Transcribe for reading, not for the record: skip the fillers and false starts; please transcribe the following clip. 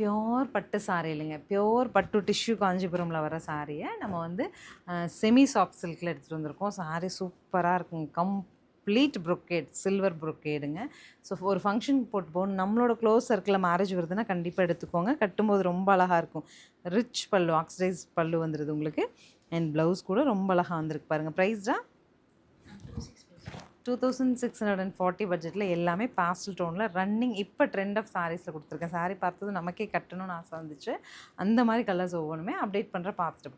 Pure பட்டு சாரீ இல்லைங்க, pure பட்டு டிஷ்யூ காஞ்சிபுரமில் வர சாரியை நம்ம வந்து செமி சாஃப்ட் சில்கில் எடுத்துகிட்டு வந்திருக்கோம். சாரீ சூப்பராக இருக்குங்க. கம்ப்ளீட் ப்ரொக்கேட், சில்வர் ப்ரொக்கேடுங்க. ஸோ ஒரு ஃபங்க்ஷனுக்கு போட்டு போகணும். நம்மளோட க்ளோஸ் சர்க்கிளில் மேரேஜ் வருதுன்னா கண்டிப்பாக எடுத்துக்கோங்க. கட்டும்போது ரொம்ப அழகாக இருக்கும். ரிச் பல்லு, ஆக்சிடைஸ் பல்லு வந்துடுது உங்களுக்கு. அண்ட் ப்ளவுஸ் கூட ரொம்ப அழகாக வந்திருக்கு பாருங்கள். ப்ரைஸ்டா 2640 பட்ஜெட்டில் எல்லாமே பாஸ்டல் டோனில் ரன்னிங் இப்போ ட்ரெண்ட் ஆஃப் சாரீஸில் கொடுத்துருக்கேன். சாரீ பார்த்தது நமக்கே கட்டணும்னு ஆசை வந்துச்சு. அந்த மாதிரி கலர்ஸ் ஒவ்வொன்றுமே அப்டேட் பண்ணுற பார்த்துட்டு